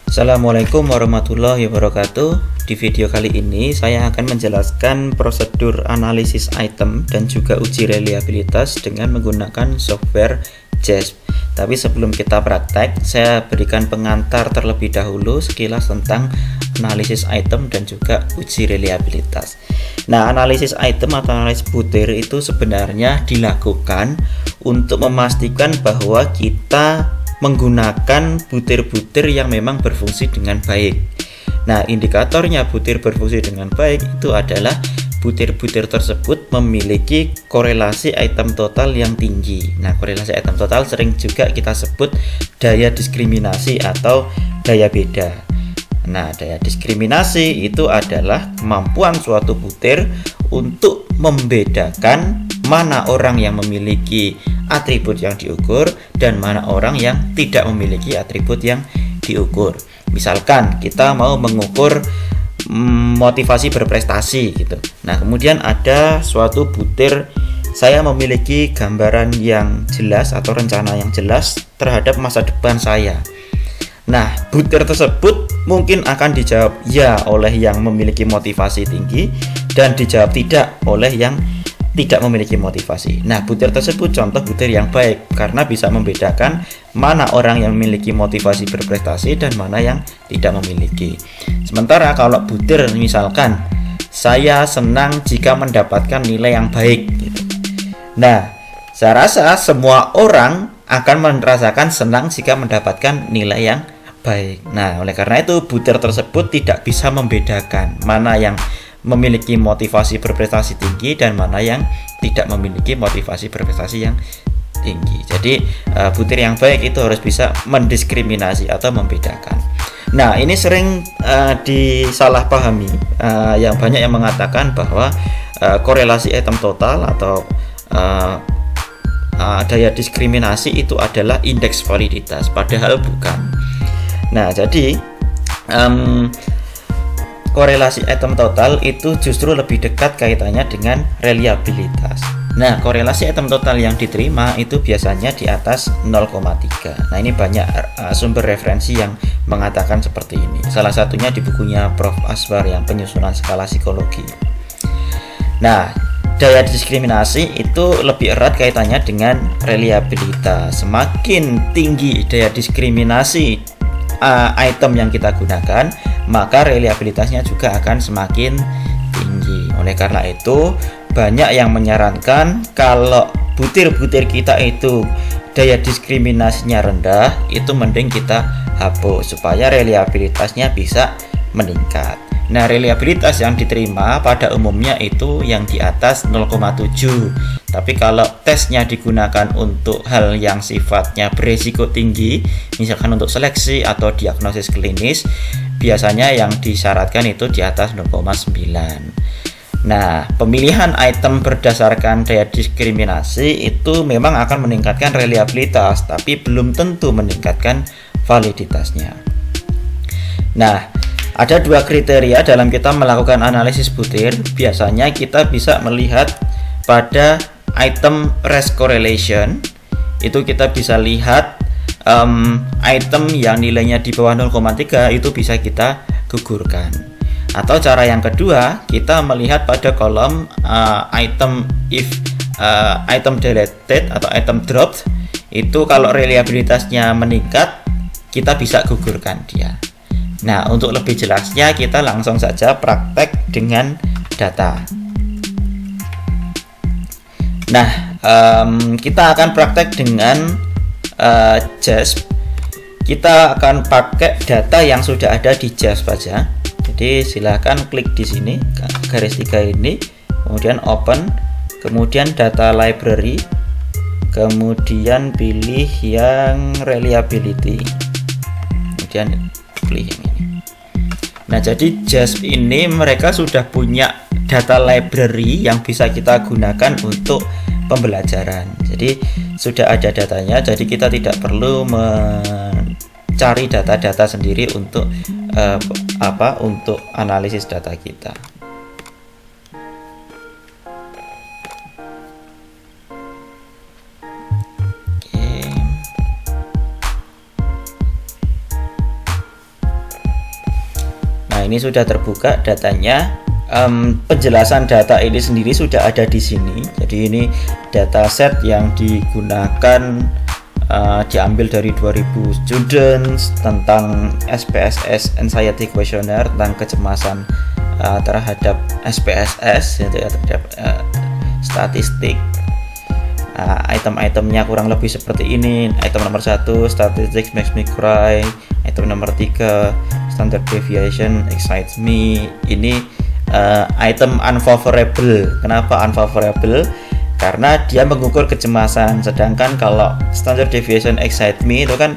Assalamualaikum warahmatullahi wabarakatuh. Di video kali ini saya akan menjelaskan prosedur analisis item dan juga uji reliabilitas dengan menggunakan software JASP. Tapi sebelum kita praktek, saya berikan pengantar terlebih dahulu sekilas tentang analisis item dan juga uji reliabilitas. Nah, analisis item atau analisis butir itu sebenarnya dilakukan untuk memastikan bahwa kita menggunakan butir-butir yang memang berfungsi dengan baik. Nah, indikatornya butir berfungsi dengan baik itu adalah butir-butir tersebut memiliki korelasi item total yang tinggi. Nah, korelasi item total sering juga kita sebut daya diskriminasi atau daya beda. Nah, daya diskriminasi itu adalah kemampuan suatu butir untuk membedakan mana orang yang memiliki atribut yang diukur dan mana orang yang tidak memiliki atribut yang diukur. Misalkan kita mau mengukur motivasi berprestasi gitu. Nah, kemudian ada suatu butir, saya memiliki gambaran yang jelas atau rencana yang jelas terhadap masa depan saya. Nah, butir tersebut mungkin akan dijawab ya oleh yang memiliki motivasi tinggi dan dijawab tidak oleh yang tidak memiliki motivasi. Nah, butir tersebut contoh butir yang baik karena bisa membedakan mana orang yang memiliki motivasi berprestasi dan mana yang tidak memiliki. Sementara kalau butir misalkan saya senang jika mendapatkan nilai yang baik gitu. Nah, saya rasa semua orang akan merasakan senang jika mendapatkan nilai yang baik. Nah, oleh karena itu butir tersebut tidak bisa membedakan mana yang memiliki motivasi berprestasi tinggi dan mana yang tidak memiliki motivasi berprestasi yang tinggi. Jadi butir yang baik itu harus bisa mendiskriminasi atau membedakan. Nah, ini sering disalahpahami. Yang banyak yang mengatakan bahwa korelasi item total atau daya diskriminasi itu adalah indeks validitas, padahal bukan. Nah, jadi korelasi item total itu justru lebih dekat kaitannya dengan reliabilitas. Nah, korelasi item total yang diterima itu biasanya di atas 0,3. Nah, ini banyak sumber referensi yang mengatakan seperti ini. Salah satunya di bukunya Prof. Aswar yang penyusunan skala psikologi. Nah, daya diskriminasi itu lebih erat kaitannya dengan reliabilitas. Semakin tinggi daya diskriminasi item yang kita gunakan, maka reliabilitasnya juga akan semakin tinggi. Oleh karena itu, banyak yang menyarankan kalau butir-butir kita itu daya diskriminasinya rendah, itu mending kita hapus supaya reliabilitasnya bisa meningkat. Nah, reliabilitas yang diterima pada umumnya itu yang di atas 0,7. Tapi kalau tesnya digunakan untuk hal yang sifatnya beresiko tinggi, misalkan untuk seleksi atau diagnosis klinis, biasanya yang disyaratkan itu di atas 0,9. Nah, pemilihan item berdasarkan daya diskriminasi itu memang akan meningkatkan reliabilitas, tapi belum tentu meningkatkan validitasnya. Nah, ada dua kriteria dalam kita melakukan analisis butir. Biasanya kita bisa melihat pada item rest correlation. Itu kita bisa lihat item yang nilainya di bawah 0,3 itu bisa kita gugurkan. Atau cara yang kedua, kita melihat pada kolom item if item deleted atau item dropped. Itu kalau reliabilitasnya meningkat, kita bisa gugurkan dia. Nah, untuk lebih jelasnya kita langsung saja praktek dengan data. Nah, kita akan praktek dengan JASP. Kita akan pakai data yang sudah ada di JASP saja. Jadi silakan klik di sini garis 3 ini, kemudian open, kemudian data library, kemudian pilih yang reliability, kemudian pilih yang ini. Nah, jadi JASP ini mereka sudah punya data library yang bisa kita gunakan untuk pembelajaran. Jadi sudah ada datanya, jadi kita tidak perlu mencari data-data sendiri untuk untuk analisis data kita. Oke. ini sudah terbuka datanya. Penjelasan data ini sendiri sudah ada di sini. Jadi ini dataset yang digunakan diambil dari 2000 students tentang SPSS Anxiety Questionnaire tentang kecemasan terhadap SPSS, yaitu terhadap statistik. Item-itemnya kurang lebih seperti ini. Item nomor 1, statistics makes me cry. Item nomor 3, standard deviation excites me. Ini item unfavorable. Kenapa unfavorable? Karena dia mengukur kecemasan. Sedangkan kalau standard deviation excite me itu kan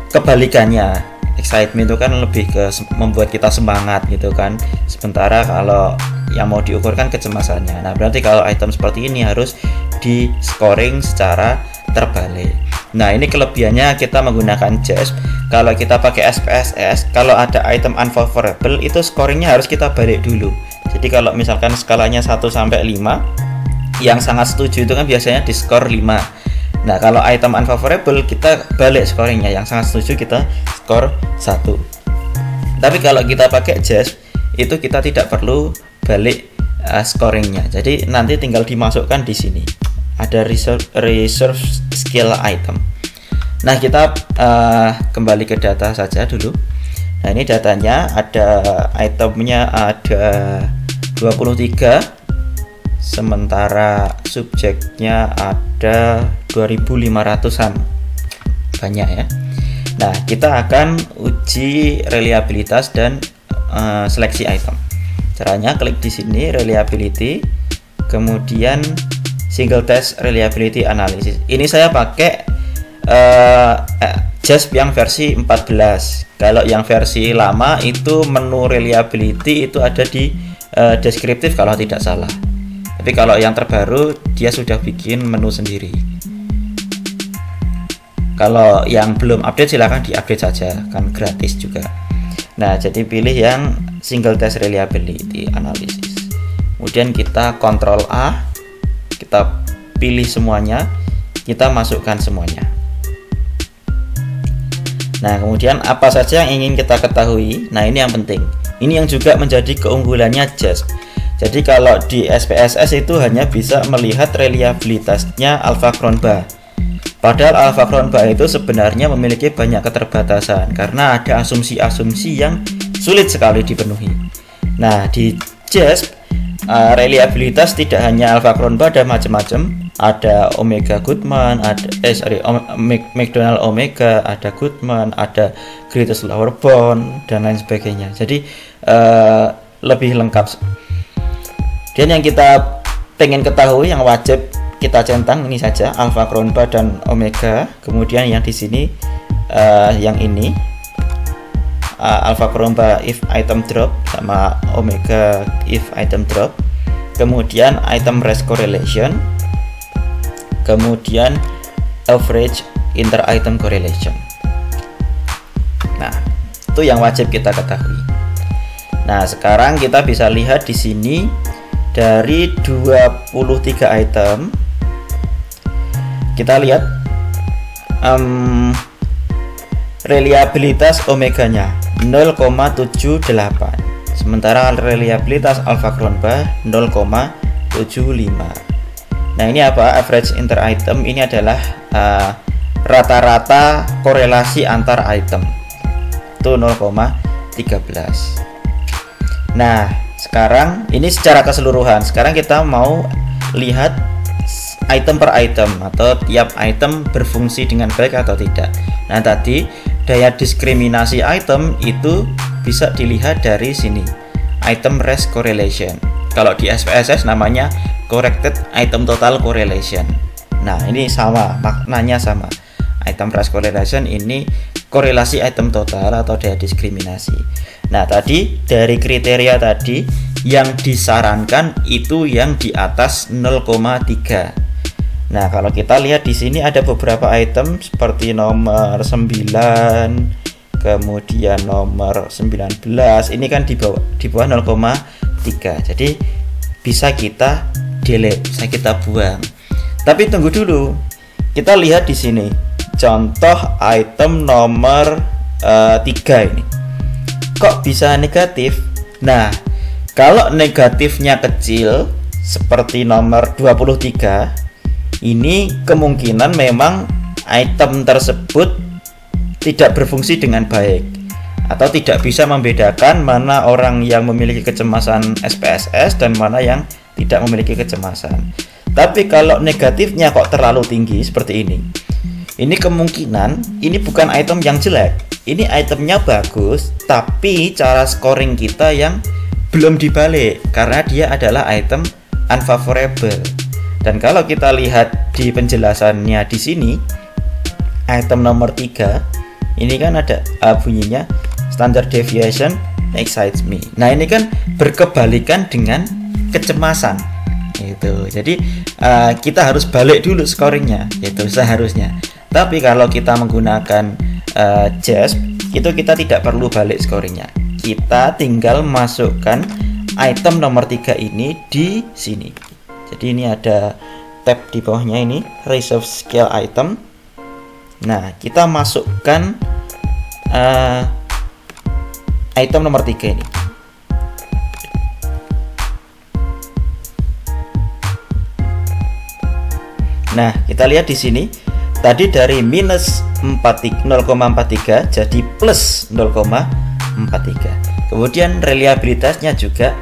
kebalikannya. Excite me itu kan lebih ke membuat kita semangat gitu kan. Sementara kalau yang mau diukur kan kecemasannya. Nah, berarti kalau item seperti ini harus di scoring secara terbalik. Nah, ini kelebihannya kita menggunakan JASP. Kalau kita pakai SPSS, kalau ada item unfavorable itu scoringnya harus kita balik dulu. Jadi kalau misalkan skalanya 1 sampai 5, yang sangat setuju itu kan biasanya di skor 5. Nah, kalau item unfavorable kita balik scoringnya, yang sangat setuju kita skor 1. Tapi kalau kita pakai JASP itu kita tidak perlu balik scoringnya. Jadi nanti tinggal dimasukkan di sini. Ada reserve skill item. Nah, kita kembali ke data saja dulu. Nah, ini datanya, ada itemnya ada 23, sementara subjeknya ada 2500-an, banyak ya. Nah, kita akan uji reliabilitas dan seleksi item. Caranya klik di sini reliability, kemudian single test reliability analysis. Ini saya pakai JASP yang versi 14. Kalau yang versi lama itu menu reliability itu ada di deskriptif kalau tidak salah. Tapi kalau yang terbaru dia sudah bikin menu sendiri. Kalau yang belum update silahkan diupdate saja, kan gratis juga. Nah, jadi pilih yang single test reliability analysis. Kemudian kita Ctrl A, kita pilih semuanya, kita masukkan semuanya. Nah, kemudian apa saja yang ingin kita ketahui? Nah, ini yang penting. Ini yang juga menjadi keunggulannya JASP. Jadi kalau di SPSS itu hanya bisa melihat reliabilitasnya alpha Cronbach. Padahal alpha Cronbach itu sebenarnya memiliki banyak keterbatasan karena ada asumsi-asumsi yang sulit sekali dipenuhi. Nah, di JASP reliabilitas tidak hanya alpha Cronbach, ada macam-macam. Ada Omega Goodman, ada McDonald Omega, ada Goodman, ada Greatest Lower Bound dan lain sebagainya. Jadi lebih lengkap. Dan yang kita pengen ketahui, yang wajib kita centang ini saja, alpha Cronbach dan Omega. Kemudian yang di sini yang ini alpha Cronbach if item drop sama Omega if item drop. Kemudian item rest correlation. Kemudian average inter item correlation. Nah, itu yang wajib kita ketahui. Nah, sekarang kita bisa lihat di sini dari 23 item. Kita lihat reliabilitas omeganya 0,78, sementara reliabilitas alpha Cronbach 0,75. Nah, ini apa? Average inter item ini adalah rata-rata korelasi antar item. Itu 0,13. Nah, sekarang ini secara keseluruhan. Sekarang kita mau lihat item per item atau tiap item berfungsi dengan baik atau tidak. Nah, tadi daya diskriminasi item itu bisa dilihat dari sini. Item rest correlation. Kalau di SPSS namanya corrected item total correlation. Nah, ini sama, maknanya sama. Item rest correlation ini korelasi item total atau daya diskriminasi. Nah, tadi dari kriteria tadi yang disarankan itu yang di atas 0,3. Nah, kalau kita lihat di sini ada beberapa item seperti nomor 9, kemudian nomor 19. Ini kan di bawah 0,3. Jadi bisa kita delete, bisa kita buang. Tapi tunggu dulu. Kita lihat di sini. Contoh item nomor 3 ini. Kok bisa negatif? Nah, kalau negatifnya kecil seperti nomor 23, ini kemungkinan memang item tersebut tidak berfungsi dengan baik atau tidak bisa membedakan mana orang yang memiliki kecemasan SPSS dan mana yang tidak memiliki kecemasan. Tapi kalau negatifnya kok terlalu tinggi seperti ini kemungkinan ini bukan item yang jelek. Ini itemnya bagus, tapi cara scoring kita yang belum dibalik karena dia adalah item unfavorable. Dan kalau kita lihat di penjelasannya di sini, item nomor 3 ini kan ada bunyinya standard deviation excites me. Nah, ini kan berkebalikan dengan kecemasan itu. Jadi kita harus balik dulu scoringnya, itu seharusnya. Tapi kalau kita menggunakan JASP, itu kita tidak perlu balik scoringnya. Kita tinggal masukkan item nomor 3 ini di sini. Jadi ini ada tab di bawahnya ini, reserve scale item. Nah, kita masukkan item nomor 3 ini. Nah, kita lihat di sini. Tadi dari minus 0,43 jadi plus 0,43. Kemudian reliabilitasnya juga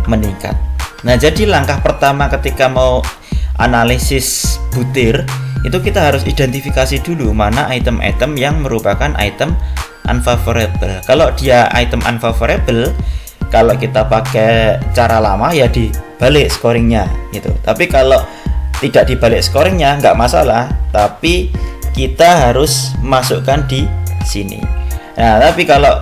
meningkat. Nah, jadi langkah pertama ketika mau analisis butir itu kita harus identifikasi dulu mana item-item yang merupakan item unfavorable. Kalau dia item unfavorable, kalau kita pakai cara lama ya dibalik scoringnya gitu. Tapi kalau tidak dibalik scoringnya nggak masalah, tapi kita harus masukkan di sini. Nah, tapi kalau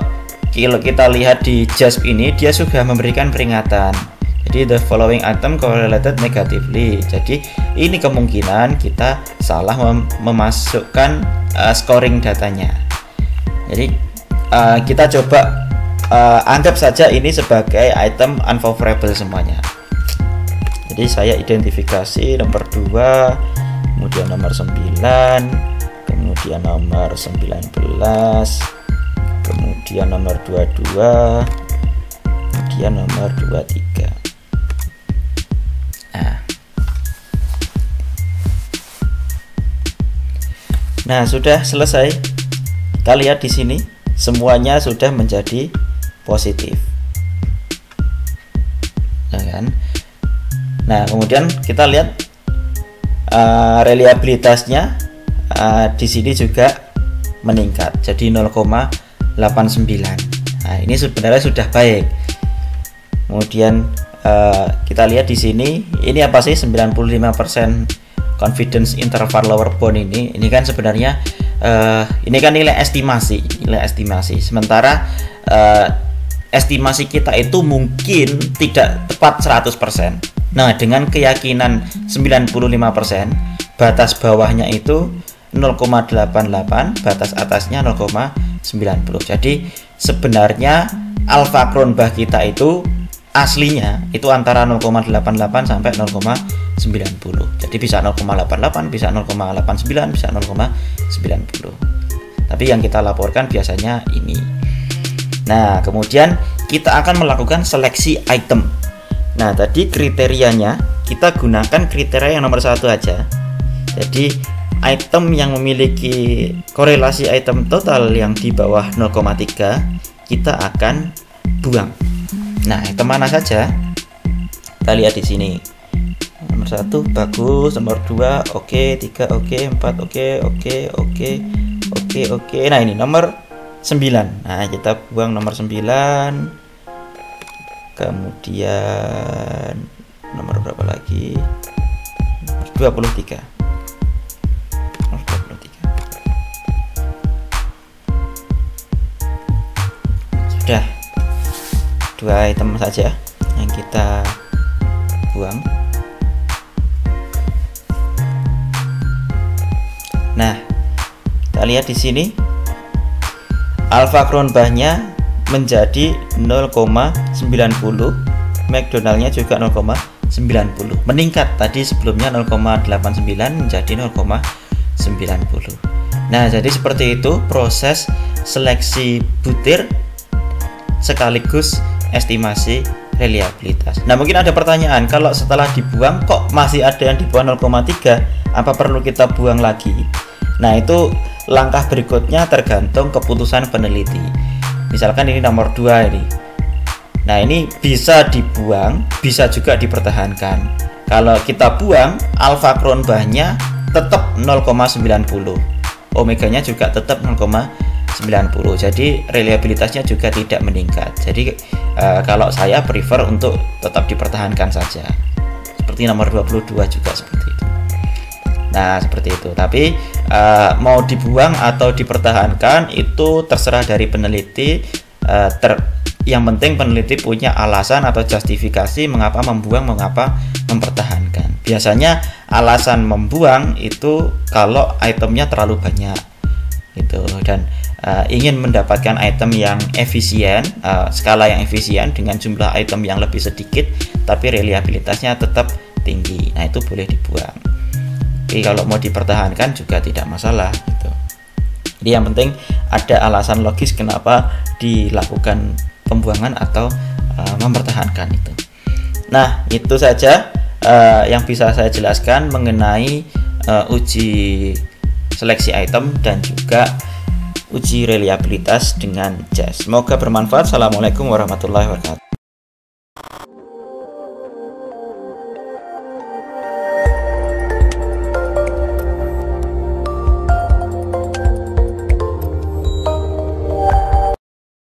kita lihat di JASP ini, dia sudah memberikan peringatan. Jadi the following item correlated negatively. Jadi ini kemungkinan kita salah memasukkan scoring datanya. Jadi kita coba anggap saja ini sebagai item unfavorable semuanya. Jadi saya identifikasi nomor 2, kemudian nomor 9, kemudian nomor 19, kemudian nomor 22, kemudian nomor 23. Nah, sudah selesai. Kita lihat di sini semuanya sudah menjadi positif. Nah, kan? Nah, kemudian kita lihat reliabilitasnya di sini juga meningkat jadi 0,89. Nah, ini sebenarnya sudah baik. Kemudian kita lihat di sini ini apa sih 95% confidence interval lower bound ini kan sebenarnya ini kan nilai estimasi. Sementara estimasi kita itu mungkin tidak tepat 100%. Nah, dengan keyakinan 95%, batas bawahnya itu 0,88, batas atasnya 0,90. Jadi sebenarnya alfa Cronbach kita itu aslinya itu antara 0,88 sampai 0,90. Jadi bisa 0,88, bisa 0,89, bisa 0,90. Tapi yang kita laporkan biasanya ini. Nah, kemudian kita akan melakukan seleksi item. Nah, tadi kriterianya kita gunakan kriteria yang nomor 1 aja. Jadi item yang memiliki korelasi item total yang di bawah 0,3 kita akan buang. Nah, item mana saja? Kita lihat di sini. Nomor 1 bagus, nomor 2 oke, 3 oke, 4 oke. Nah, ini nomor 9. Nah, kita buang nomor 9. Kemudian nomor berapa lagi? Nomor 23. Nomor 23. Sudah 2 item saja yang kita buang. Nah, kita lihat di sini alfa Cronbach-nya menjadi 0,90, McDonald-nya juga 0,90, meningkat tadi sebelumnya 0,89 menjadi 0,90. Nah, jadi seperti itu proses seleksi butir sekaligus estimasi reliabilitas. Nah, mungkin ada pertanyaan, kalau setelah dibuang kok masih ada yang di bawah 0,3, apa perlu kita buang lagi? Nah, itu langkah berikutnya tergantung keputusan peneliti. Misalkan ini nomor 2 ini. Nah, ini bisa dibuang, bisa juga dipertahankan. Kalau kita buang, alfa kronbahnya tetap 0,90. Omeganya juga tetap 0,90. Jadi reliabilitasnya juga tidak meningkat. Jadi kalau saya prefer untuk tetap dipertahankan saja. Seperti nomor 22 juga seperti itu. Nah, seperti itu. Tapi mau dibuang atau dipertahankan itu terserah dari peneliti. Yang penting peneliti punya alasan atau justifikasi mengapa membuang, mengapa mempertahankan. Biasanya alasan membuang itu kalau itemnya terlalu banyak gitu, dan ingin mendapatkan item yang efisien, skala yang efisien dengan jumlah item yang lebih sedikit tapi reliabilitasnya tetap tinggi. Nah, itu boleh dibuang. Tapi kalau mau dipertahankan juga tidak masalah gitu. Jadi yang penting ada alasan logis kenapa dilakukan pembuangan atau mempertahankan itu. Nah, itu saja yang bisa saya jelaskan mengenai uji seleksi item dan juga uji reliabilitas dengan JAS. Semoga bermanfaat. Assalamualaikum warahmatullahi wabarakatuh.